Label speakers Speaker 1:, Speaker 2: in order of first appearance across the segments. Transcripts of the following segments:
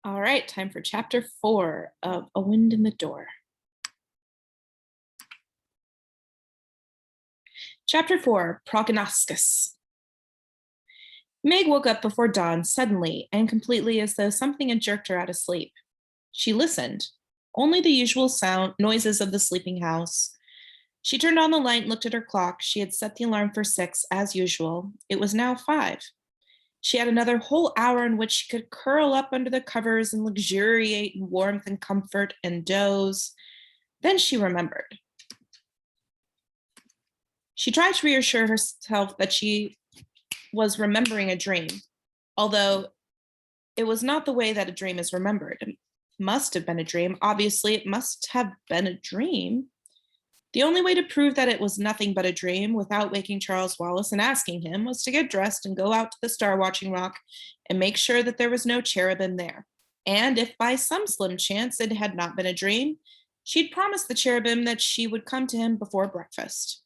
Speaker 1: All right, time for chapter 4 of A Wind in the Door. Chapter 4, Prognosis. Meg woke up before dawn suddenly and completely as though something had jerked her out of sleep. She listened. Only the usual noises of the sleeping house. She turned on the light and looked at her clock. She had set the alarm for 6, as usual. It was now 5. She had another whole hour in which she could curl up under the covers and luxuriate in warmth and comfort and doze. Then she remembered. She tried to reassure herself that she was remembering a dream, although it was not the way that a dream is remembered. It must have been a dream. Obviously, it must have been a dream. The only way to prove that it was nothing but a dream without waking Charles Wallace and asking him was to get dressed and go out to the star-watching rock and make sure that there was no cherubim there. And if by some slim chance it had not been a dream, she'd promised the cherubim that she would come to him before breakfast.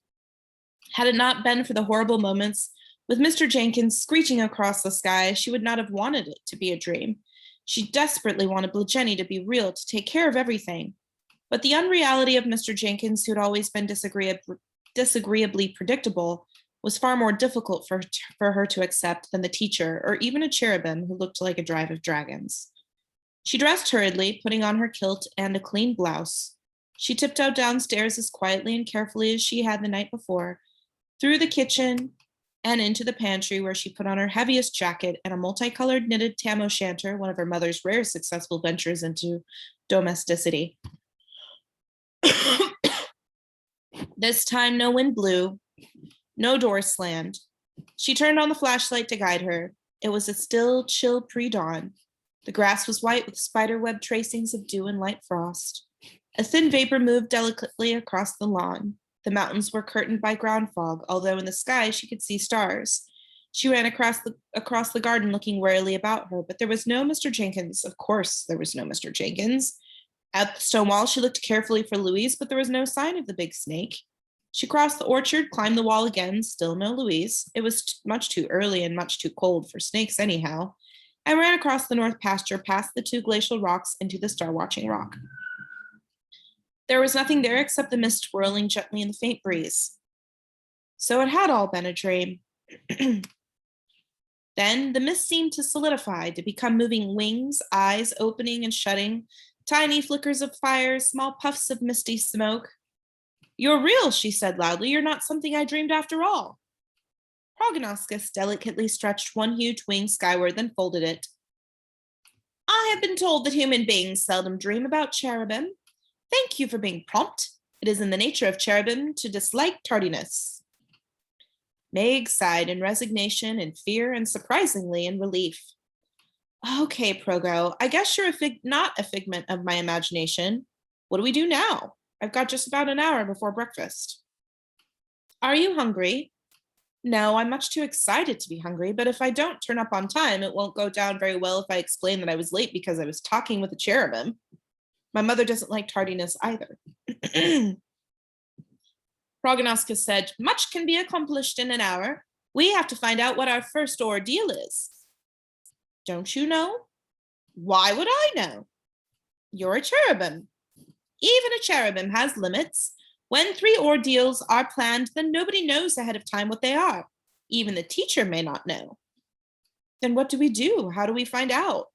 Speaker 1: Had it not been for the horrible moments with Mr. Jenkins screeching across the sky, she would not have wanted it to be a dream. She desperately wanted Jenny to be real, to take care of everything. But the unreality of Mr. Jenkins, who had always been disagreeably predictable, was far more difficult for her to accept than the teacher or even a cherubim who looked like a drive of dragons. She dressed hurriedly, putting on her kilt and a clean blouse. She tiptoed downstairs as quietly and carefully as she had the night before, through the kitchen and into the pantry, where she put on her heaviest jacket and a multicolored knitted tam o' shanter, one of her mother's rare successful ventures into domesticity. This time no wind blew, no door slammed. She turned on the flashlight to guide her. It was a still, chill pre-dawn. The grass was white with spiderweb tracings of dew and light frost. A thin vapor moved delicately across the lawn. The mountains were curtained by ground fog, although in the sky she could see stars. She ran across the garden looking warily about her, but there was no Mr. Jenkins. Of course there was no Mr. Jenkins. At the stone wall, she looked carefully for Louise, but there was no sign of the big snake. She crossed the orchard, climbed the wall again, still no Louise. It was much too early and much too cold for snakes anyhow, and ran across the north pasture, past the 2 glacial rocks, into the star-watching rock. There was nothing there except the mist whirling gently in the faint breeze. So it had all been a dream. Then the mist seemed to solidify, to become moving wings, eyes opening and shutting, tiny flickers of fire, small puffs of misty smoke. "You're real," she said loudly. "You're not something I dreamed after all." Prognosis delicately stretched one huge wing skyward, then folded it. "I have been told that human beings seldom dream about cherubim. Thank you for being prompt. It is in the nature of cherubim to dislike tardiness." Meg sighed in resignation and fear and surprisingly in relief. "Okay, Progo, I guess you're not a figment of my imagination. What do we do now? I've got just about an hour before breakfast." "Are you hungry?" "No, I'm much too excited to be hungry, but if I don't turn up on time, it won't go down very well if I explain that I was late because I was talking with a cherubim. My mother doesn't like tardiness either." Prognosis said, "Much can be accomplished in an hour. We have to find out what our first ordeal is." "Don't you know?" "Why would I know?" "You're a cherubim. Even a cherubim has limits. When 3 ordeals are planned, then nobody knows ahead of time what they are. Even the teacher may not know." "Then what do we do? How do we find out?"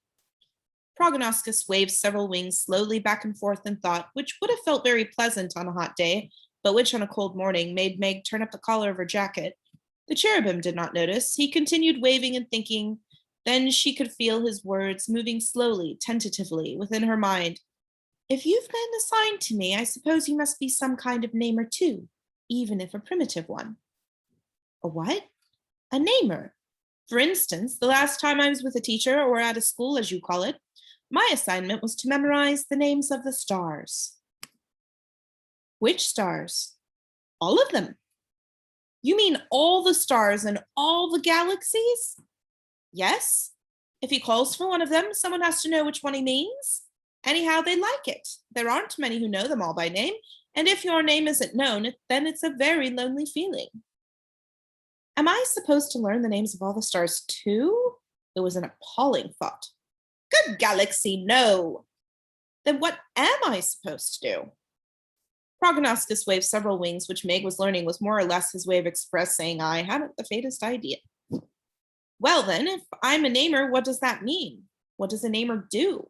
Speaker 1: Prognosis waved several wings slowly back and forth in thought, which would have felt very pleasant on a hot day, but which on a cold morning made Meg turn up the collar of her jacket. The cherubim did not notice. He continued waving and thinking. Then she could feel his words moving slowly, tentatively, within her mind. "If you've been assigned to me, I suppose you must be some kind of namer too, even if a primitive one." "A what?" "A namer. For instance, the last time I was with a teacher, or at a school, as you call it, my assignment was to memorize the names of the stars." "Which stars?" "All of them." "You mean all the stars in all the galaxies?" "Yes. If he calls for one of them, someone has to know which one he means. Anyhow, they like it. There aren't many who know them all by name, and if your name isn't known, then it's a very lonely feeling." "Am I supposed to learn the names of all the stars too?" It was an appalling thought. "Good Good galaxy, no. Then what am I supposed to do? Prognostis waved several wings, which Meg was learning was more or less his way of expressing, I haven't the faintest idea. Well then, if I'm a namer, what does that mean? What does a namer do?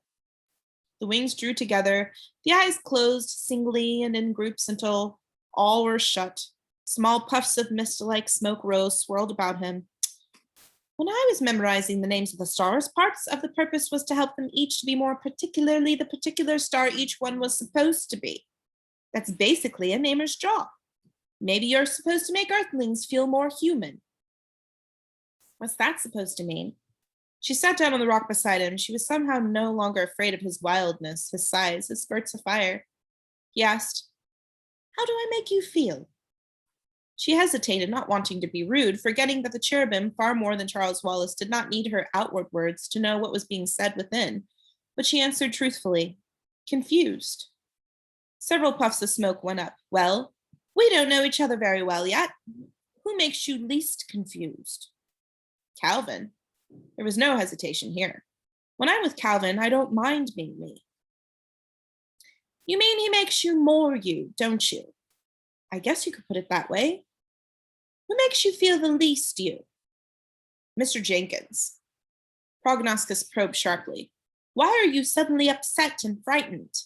Speaker 1: The wings drew together, the eyes closed singly and in groups until all were shut. Small puffs of mist-like smoke rose, swirled about him. When I was memorizing the names of the stars, parts of the purpose was to help them each to be more particularly the particular star each one was supposed to be. That's basically a namer's job. Maybe you're supposed to make Earthlings feel more human. What's that supposed to mean? She sat down on the rock beside him. She was somehow no longer afraid of his wildness, his sighs, his spurts of fire. He asked, "How do I make you feel?" She hesitated, not wanting to be rude, forgetting that the cherubim, far more than Charles Wallace, did not need her outward words to know what was being said within. But she answered truthfully, "Confused." Several puffs of smoke went up. "Well, we don't know each other very well yet. Who makes you least confused?" "Calvin." There was no hesitation here. "When I'm with Calvin, I don't mind being me." "You mean he makes you more you, don't you?" "I guess you could put it that way." "Who makes you feel the least you?" "Mr. Jenkins." Prognostis probed sharply. "Why are you suddenly upset and frightened?"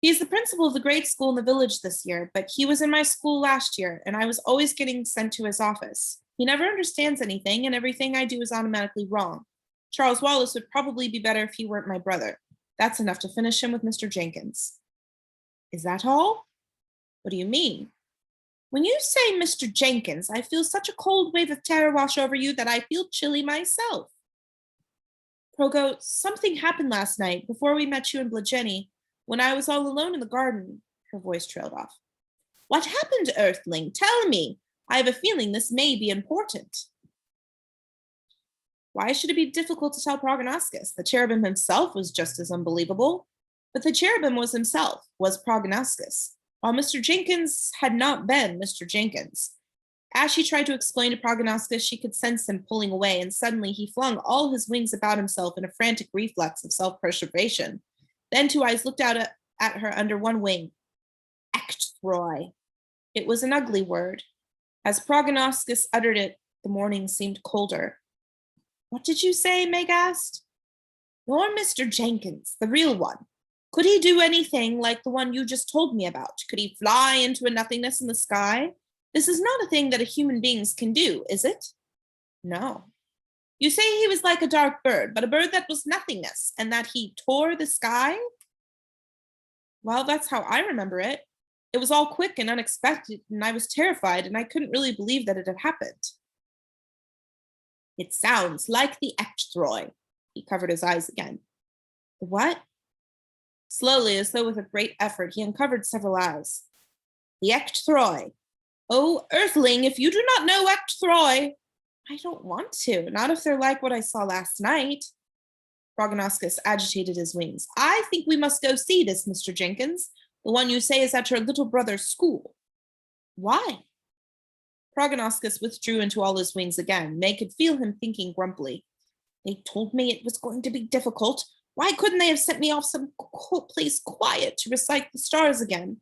Speaker 1: "He is the principal of the grade school in the village this year, but he was in my school last year, and I was always getting sent to his office. He never understands anything, and everything I do is automatically wrong. Charles Wallace would probably be better if he weren't my brother. That's enough to finish him with Mr. Jenkins." "Is that all?" "What do you mean?" "When you say Mr. Jenkins, I feel such a cold wave of terror wash over you that I feel chilly myself." "Progo, something happened last night before we met you in Blageni, when I was all alone in the garden." Her voice trailed off. "What happened, Earthling? Tell me. I have a feeling this may be important." Why should it be difficult to tell Prognoscus? The cherubim himself was just as unbelievable. But the cherubim was himself, was Prognoscus, while Mr. Jenkins had not been Mr. Jenkins. As she tried to explain to Prognoscus, she could sense him pulling away, and suddenly he flung all his wings about himself in a frantic reflex of self-preservation. Then two eyes looked out at her under one wing. Ectroy. It was an ugly word. As Prognoscus uttered it, the morning seemed colder. "What did you say?" Meg asked. "You're Mr. Jenkins, the real one. Could he do anything like the one you just told me about? Could he fly into a nothingness in the sky? This is not a thing that a human beings can do, is it?" "No." "You say he was like a dark bird, but a bird that was nothingness, and that he tore the sky?" "Well, that's how I remember it. It was all quick and unexpected, and I was terrified, and I couldn't really believe that it had happened." "It sounds like the Ectroy." He covered his eyes again. "The what?" Slowly, as though with a great effort, he uncovered several eyes. "The Ectroy. Oh, Earthling, if you do not know Ectroy—" "I don't want to, not if they're like what I saw last night." Prognoscus agitated his wings. "I think we must go see this Mr. Jenkins, the one you say is at your little brother's school." "Why?" Prognoscus withdrew into all his wings again. May could feel him thinking grumpily. "They told me it was going to be difficult. Why couldn't they have sent me off some place quiet to recite the stars again?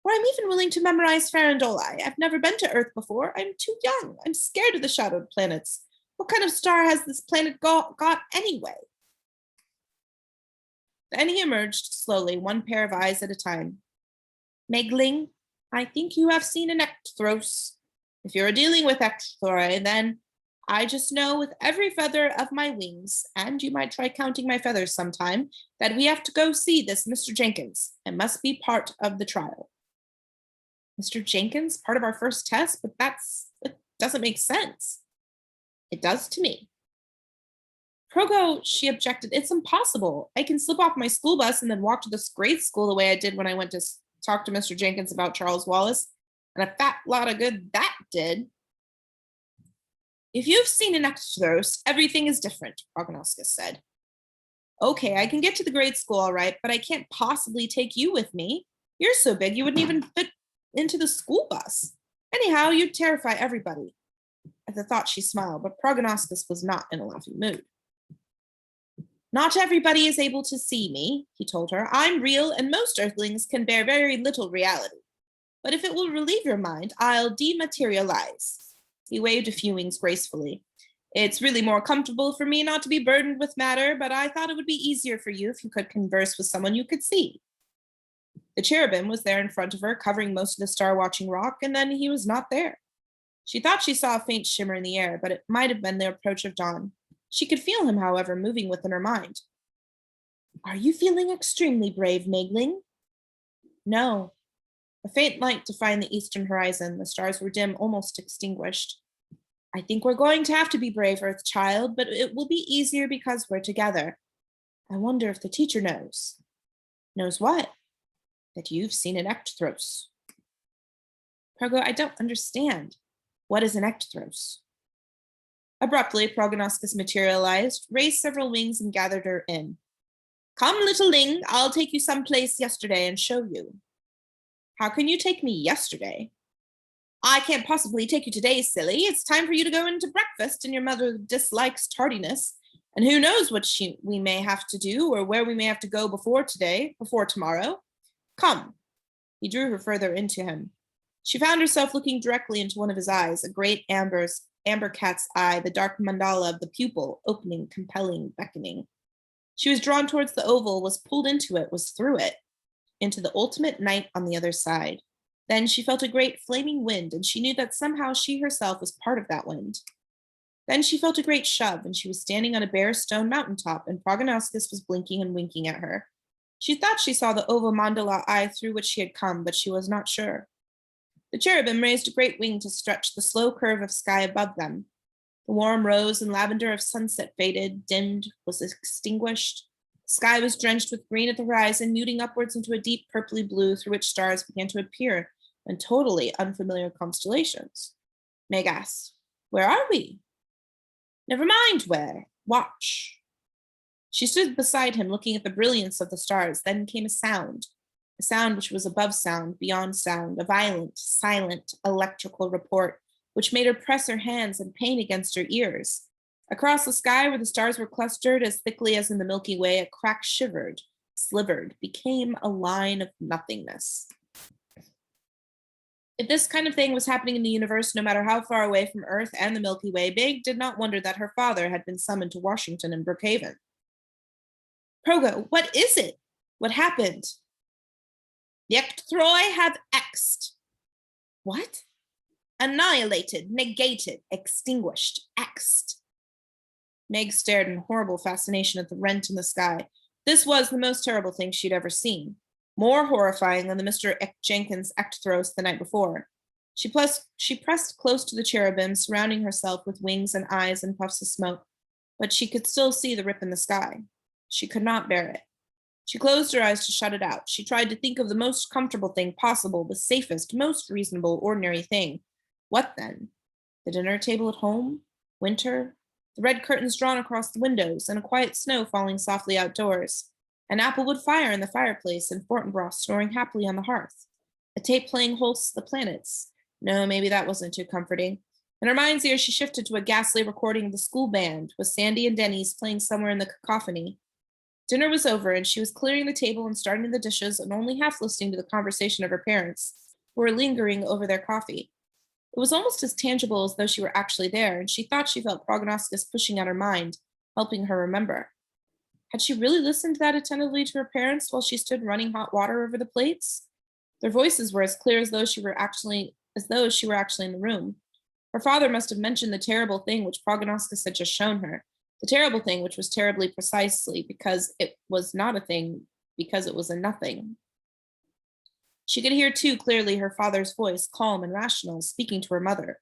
Speaker 1: Or I'm even willing to memorize Farandoli. I've never been to Earth before. I'm too young. I'm scared of the shadowed planets. What kind of star has this planet got anyway?" Then he emerged slowly, one pair of eyes at a time. "Megling, I think you have seen an Ecthros. If you're dealing with Ecthroy, then I just know with every feather of my wings, and you might try counting my feathers sometime, that we have to go see this Mr. Jenkins. It must be part of the trial." "Mr. Jenkins, part of our first test? But it doesn't make sense." "It does to me." "Progo," she objected, "it's impossible. I can slip off my school bus and then walk to this grade school the way I did when I went to talk to Mr. Jenkins about Charles Wallace, and a fat lot of good that did." "If you've seen an Ecthros, everything is different," Prognoscus said. "Okay, I can get to the grade school all right, but I can't possibly take you with me. You're so big you wouldn't even fit into the school bus. Anyhow, you'd terrify everybody." At the thought, she smiled, but Prognoscus was not in a laughing mood. Not everybody is able to see me, he told her. I'm real, and most earthlings can bear very little reality. But if it will relieve your mind, I'll dematerialize. He waved a few wings gracefully. It's really more comfortable for me not to be burdened with matter, but I thought it would be easier for you if you could converse with someone you could see. The cherubim was there in front of her, covering most of the star-watching rock, and then he was not there. She thought she saw a faint shimmer in the air, but it might have been the approach of dawn. She could feel him, however, moving within her mind. Are you feeling extremely brave, Megling? No. A faint light defined the eastern horizon. The stars were dim, almost extinguished. I think we're going to have to be brave, Earth Child, but it will be easier because we're together. I wonder if the teacher knows. Knows what? That you've seen an ectothros. Progo, I don't understand. What is an ectothros? Abruptly, Prognosis materialized, raised several wings, and gathered her in. Come, little Ling, I'll take you someplace yesterday and show you. How can you take me yesterday? I can't possibly take you today, silly. It's time for you to go into breakfast, and your mother dislikes tardiness. And who knows what we may have to do or where we may have to go before tomorrow. Come. He drew her further into him. She found herself looking directly into one of his eyes, a great amber cat's eye, the dark mandala of the pupil, opening, compelling, beckoning. She was drawn towards the oval, was pulled into it, was through it, into the ultimate night on the other side. Then she felt a great flaming wind, and she knew that somehow she herself was part of that wind. Then she felt a great shove, and she was standing on a bare stone mountaintop, and Prognosis was blinking and winking at her. She thought she saw the oval mandala eye through which she had come, but she was not sure. The cherubim raised a great wing to stretch the slow curve of sky above them. The warm rose and lavender of sunset faded, dimmed, was extinguished. The sky was drenched with green at the horizon, muting upwards into a deep purply blue through which stars began to appear in totally unfamiliar constellations. Meg asked, Where are we? Never mind where. Watch. She stood beside him, looking at the brilliance of the stars. Then came a sound which was above sound, beyond sound, a violent, silent, electrical report, which made her press her hands in pain against her ears. Across the sky, where the stars were clustered as thickly as in the Milky Way, a crack shivered, slivered, became a line of nothingness. If this kind of thing was happening in the universe, no matter how far away from Earth and the Milky Way, Big did not wonder that her father had been summoned to Washington and Brookhaven. Progo, what is it? What happened? The ectothroi have X'd. What? Annihilated, negated, extinguished, X'd. Meg stared in horrible fascination at the rent in the sky. This was the most terrible thing she'd ever seen. More horrifying than the Mr. Jenkins ectothros the night before. She pressed close to the cherubim, surrounding herself with wings and eyes and puffs of smoke, but she could still see the rip in the sky. She could not bear it. She closed her eyes to shut it out. She tried to think of the most comfortable thing possible, the safest, most reasonable, ordinary thing. What then? The dinner table at home? Winter? The red curtains drawn across the windows, and a quiet snow falling softly outdoors. An applewood fire in the fireplace, and Fortinbras snoring happily on the hearth. A tape playing Holst's The Planets. No, maybe that wasn't too comforting. In her mind's ear, she shifted to a ghastly recording of the school band, with Sandy and Denny's playing somewhere in the cacophony. Dinner was over, and she was clearing the table and starting the dishes, and only half listening to the conversation of her parents, who were lingering over their coffee. It was almost as tangible as though she were actually there, and she thought she felt Prognosis pushing at her mind, helping her remember. Had she really listened that attentively to her parents while she stood running hot water over the plates? Their voices were as clear as though she were actually in the room. Her father must have mentioned the terrible thing which Prognosis had just shown her, the terrible thing which was terribly precisely because it was not a thing, because it was a nothing. She could hear too clearly her father's voice, calm and rational, speaking to her mother.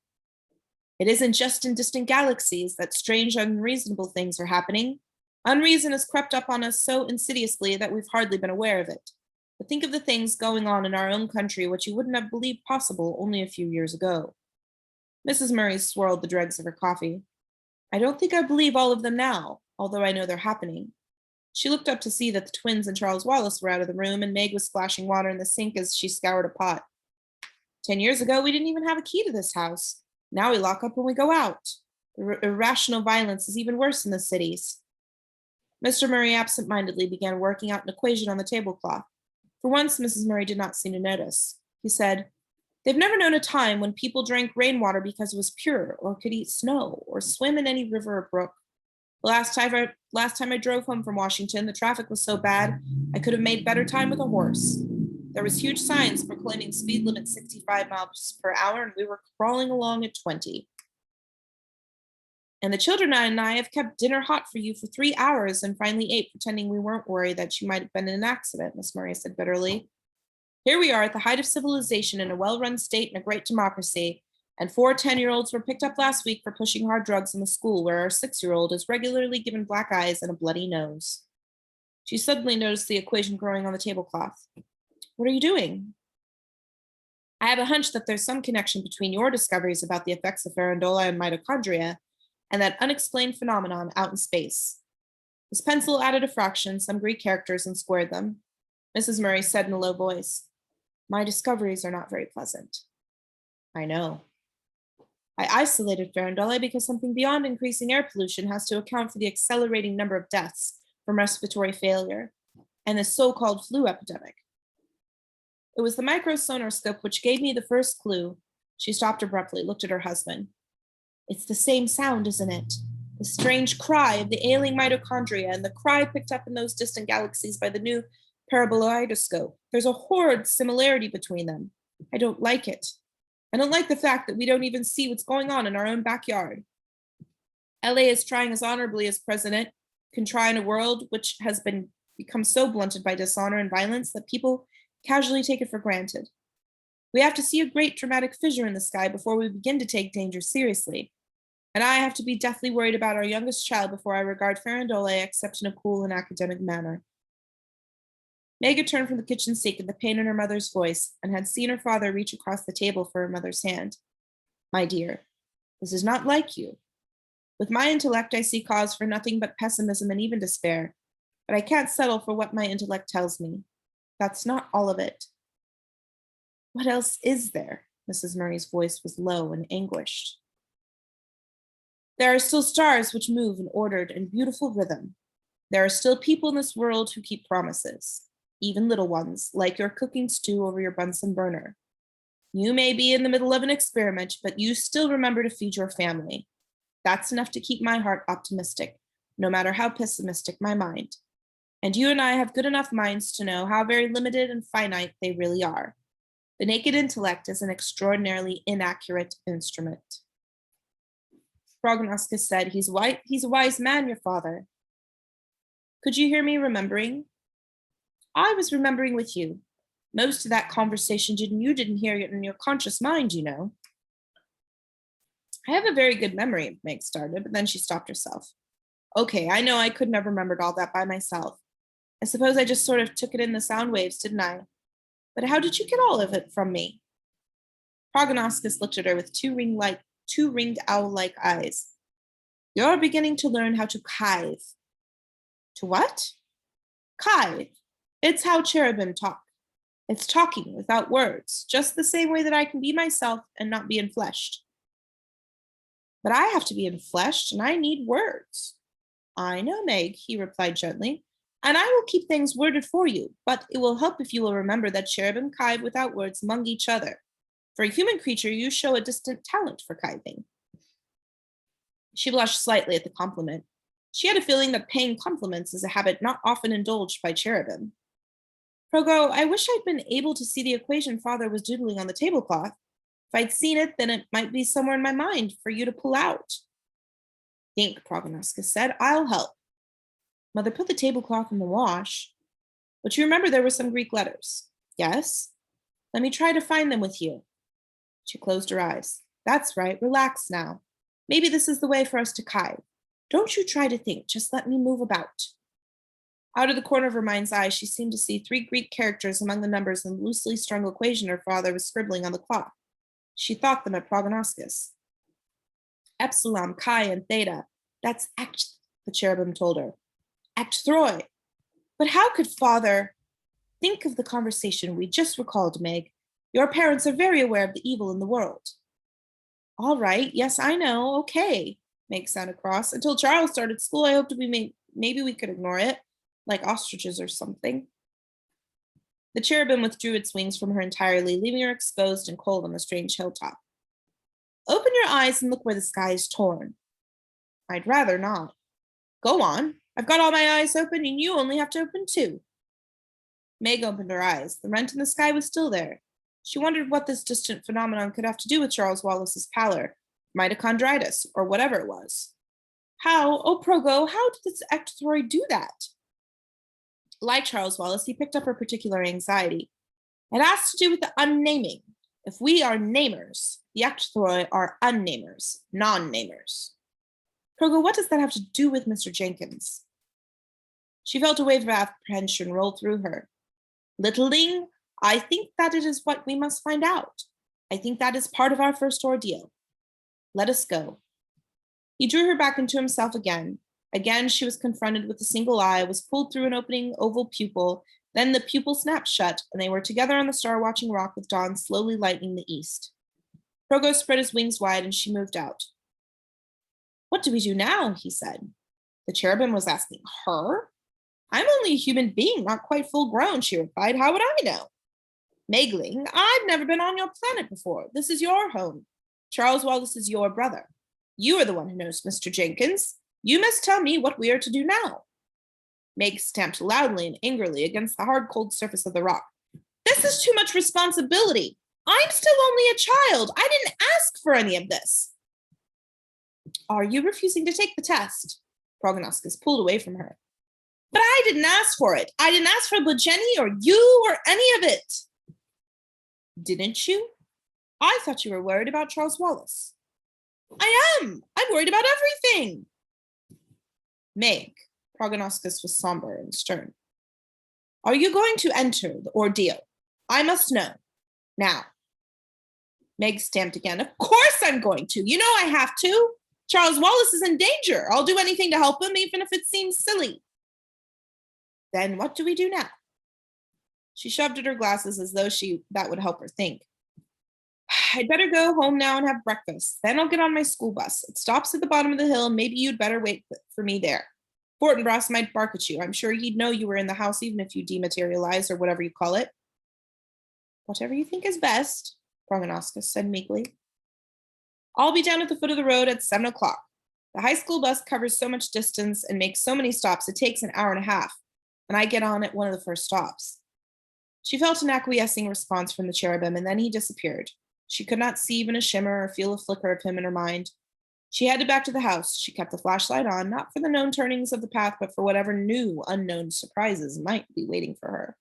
Speaker 1: It isn't just in distant galaxies that strange, unreasonable things are happening. Unreason has crept up on us so insidiously that we've hardly been aware of it. But think of the things going on in our own country which you wouldn't have believed possible only a few years ago. Mrs. Murray swirled the dregs of her coffee. I don't think I believe all of them now, although I know they're happening. She looked up to see that the twins and Charles Wallace were out of the room, and Meg was splashing water in the sink as she scoured a pot. 10 years ago, we didn't even have a key to this house. Now we lock up when we go out. The irrational violence is even worse in the cities. Mr. Murray absent-mindedly began working out an equation on the tablecloth. For once, Mrs. Murray did not seem to notice. He said, "They've never known a time when people drank rainwater because it was pure, or could eat snow, or swim in any river or brook. The last time I drove home from Washington, the traffic was so bad I could have made better time with a horse. There was huge signs proclaiming speed limit 65 miles per hour, and we were crawling along at 20. And the children and I have kept dinner hot for you for 3 hours and finally ate, pretending we weren't worried that you might have been in an accident," Miss Murray said bitterly. "Here we are at the height of civilization in a well-run state and a great democracy, and 4 10-year-olds were picked up last week for pushing hard drugs in the school where our 6-year-old is regularly given black eyes and a bloody nose." She suddenly noticed the equation growing on the tablecloth. "What are you doing?" "I have a hunch that there's some connection between your discoveries about the effects of farandole and mitochondria and that unexplained phenomenon out in space." His pencil added a fraction, some Greek characters, and squared them. Mrs. Murray said in a low voice, "My discoveries are not very pleasant." "I know. I isolated farandole because something beyond increasing air pollution has to account for the accelerating number of deaths from respiratory failure and the so-called flu epidemic. It was the microsonarscope which gave me the first clue." She stopped abruptly, looked at her husband. "It's the same sound, isn't it? The strange cry of the ailing mitochondria and the cry picked up in those distant galaxies by the new paraboloidoscope. There's a horrid similarity between them. I don't like it. I don't like the fact that we don't even see what's going on in our own backyard. LA is trying as honorably as president can try in a world which has become so blunted by dishonor and violence that people casually take it for granted. We have to see a great dramatic fissure in the sky before we begin to take danger seriously. And I have to be deathly worried about our youngest child before I regard farandole except in a cool and academic manner." Meg had turned from the kitchen sink at the pain in her mother's voice and had seen her father reach across the table for her mother's hand. "My dear, this is not like you. With my intellect, I see cause for nothing but pessimism and even despair, but I can't settle for what my intellect tells me. That's not all of it." "What else is there?" Mrs. Murray's voice was low and anguished. "There are still stars which move in ordered and beautiful rhythm. There are still people in this world who keep promises, even little ones, like your cooking stew over your Bunsen burner. You may be in the middle of an experiment, but you still remember to feed your family. That's enough to keep my heart optimistic, no matter how pessimistic my mind. And you and I have good enough minds to know how very limited and finite they really are. The naked intellect is an extraordinarily inaccurate instrument." Prognosis said, He's a wise man, your father." "Could you hear me remembering?" "I was remembering with you. Most of that conversation you didn't hear it in your conscious mind, you know." "I have a very good memory," Meg started, but then she stopped herself. "Okay, I know I couldn't have remembered all that by myself. I suppose I just sort of took it in the sound waves, didn't I? But how did you get all of it from me?" Prognosis looked at her with two ringed owl-like eyes. "You're beginning to learn how to kithe." "To what?" "Kithe. It's how cherubim talk. It's talking without words, just the same way that I can be myself and not be enfleshed." "But I have to be enfleshed, and I need words." "I know, Meg," he replied gently, "and I will keep things worded for you, but it will help if you will remember that cherubim kithe without words among each other. For a human creature, you show a distant talent for kithing." She blushed slightly at the compliment. She had a feeling that paying compliments is a habit not often indulged by cherubim. "Progo, I wish I'd been able to see the equation father was doodling on the tablecloth. If I'd seen it, then it might be somewhere in my mind for you to pull out." "Think," Prognosis said. "I'll help." "Mother put the tablecloth in the wash. But you remember there were some Greek letters." "Yes." "Let me try to find them with you." She closed her eyes. "That's right. Relax now. Maybe this is the way for us to kithe. Don't you try to think. Just let me move about." Out of the corner of her mind's eye, she seemed to see 3 Greek characters among the numbers in the loosely strung equation her father was scribbling on the cloth. She thought them at Prognosis. "Epsilon, chi, and theta. That's act," the cherubim told her. "Act throi." "But how could father—" "Think of the conversation we just recalled, Meg. Your parents are very aware of the evil in the world." "All right. Yes, I know. Okay." Meg sounded cross. "Until Charles started school, I hoped we Maybe we could ignore it, like ostriches or something. The cherubim withdrew its wings from her entirely, leaving her exposed and cold on the strange hilltop. Open your eyes and look where the sky is torn. I'd rather not. Go on. I've got all my eyes open, and you only have to open two. Meg opened her eyes. The rent in the sky was still there. She wondered what this distant phenomenon could have to do with Charles Wallace's pallor, mitochondritis, or whatever it was. How, oh Progo, how did this ectoroid do that? Like Charles Wallace, he picked up her particular anxiety. It has to do with the unnaming. If we are namers, the ectoroid are unnamers, non-namers. Progo, what does that have to do with Mr. Jenkins? She felt a wave of apprehension roll through her. Littling, I think that it is what we must find out. I think that is part of our first ordeal. Let us go. He drew her back into himself again. Again, she was confronted with a single eye, was pulled through an opening oval pupil, then the pupil snapped shut, and they were together on the star-watching rock with dawn slowly lightening the east. Progo spread his wings wide, and she moved out. What do we do now? He said. The cherubim was asking her. I'm only a human being, not quite full grown, she replied. How would I know? Megling, I've never been on your planet before. This is your home. Charles Wallace is your brother. You are the one who knows Mr. Jenkins. You must tell me what we are to do now. Meg stamped loudly and angrily against the hard, cold surface of the rock. This is too much responsibility. I'm still only a child. I didn't ask for any of this. Are you refusing to take the test? Prognosis pulled away from her. But I didn't ask for it. I didn't ask for Jenny or you or any of it. Didn't you? I thought you were worried about Charles Wallace. I am. I'm worried about everything. Meg, Prognosis was somber and stern. Are you going to enter the ordeal? I must know. Now. Meg stamped again. Of course I'm going to. You know I have to. Charles Wallace is in danger. I'll do anything to help him, even if it seems silly. Then what do we do now? She shoved at her glasses as though that would help her think. I'd better go home now and have breakfast. Then I'll get on my school bus. It stops at the bottom of the hill, and maybe you'd better wait for me there. Fortinbras might bark at you. I'm sure he'd know you were in the house even if you dematerialized or whatever you call it. Whatever you think is best, Prognosis said meekly. I'll be down at the foot of the road at 7 o'clock. The high school bus covers so much distance and makes so many stops, it takes an hour and a half, and I get on at one of the first stops. She felt an acquiescing response from the cherubim, and then he disappeared. She could not see even a shimmer or feel a flicker of him in her mind. She headed back to the house. She kept the flashlight on, not for the known turnings of the path, but for whatever new, unknown surprises might be waiting for her.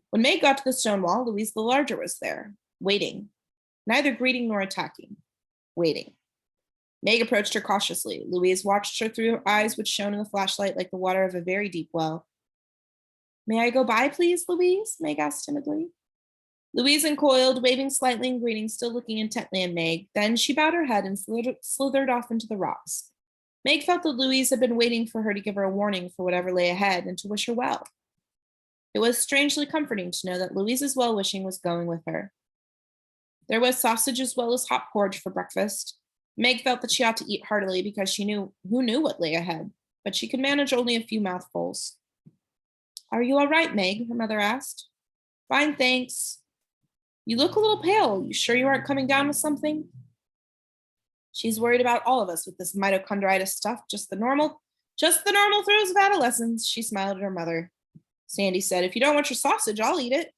Speaker 1: When Meg got to the stone wall, Louise the Larger was there, waiting, neither greeting nor attacking. Waiting. Meg approached her cautiously. Louise watched her through her eyes, which shone in the flashlight like the water of a very deep well. May I go by, please, Louise? Meg asked timidly. Louise uncoiled, waving slightly and greeting, still looking intently at Meg. Then she bowed her head and slithered off into the rocks. Meg felt that Louise had been waiting for her to give her a warning for whatever lay ahead and to wish her well. It was strangely comforting to know that Louise's well-wishing was going with her. There was sausage as well as hot porridge for breakfast. Meg felt that she ought to eat heartily because she knew who knew what lay ahead, but she could manage only a few mouthfuls. Are you all right, Meg? Her mother asked. Fine, thanks. You look a little pale. You sure you aren't coming down with something? She's worried about all of us with this mitochondritis stuff, just the normal throes of adolescence, she smiled at her mother. Sandy said, if you don't want your sausage, I'll eat it.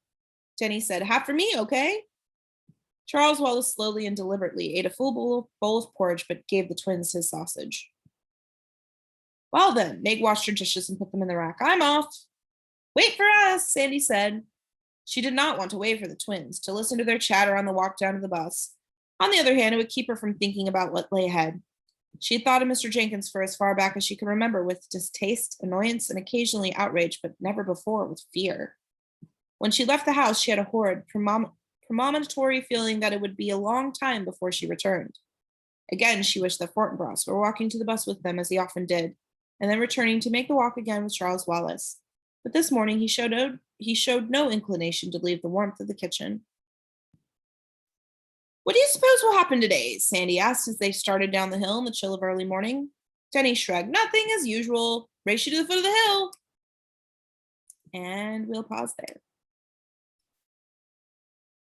Speaker 1: Jenny said, half for me, okay? Charles Wallace slowly and deliberately ate a full bowl of porridge, but gave the twins his sausage. Well then, Meg washed her dishes and put them in the rack. I'm off. Wait for us, Sandy said. She did not want to wait for the twins, to listen to their chatter on the walk down to the bus. On the other hand, it would keep her from thinking about what lay ahead. She had thought of Mr. Jenkins for as far back as she could remember, with distaste, annoyance, and occasionally outrage, but never before with fear. When she left the house, she had a horrid, premonitory feeling that it would be a long time before she returned. Again, she wished that Fortinbras were walking to the bus with them, as he often did, and then returning to make the walk again with Charles Wallace. But this morning he showed no inclination to leave the warmth of the kitchen. What do you suppose will happen today? Sandy asked as they started down the hill in the chill of early morning. Jenny shrugged. Nothing as usual. Race you to the foot of the hill. And we'll pause there.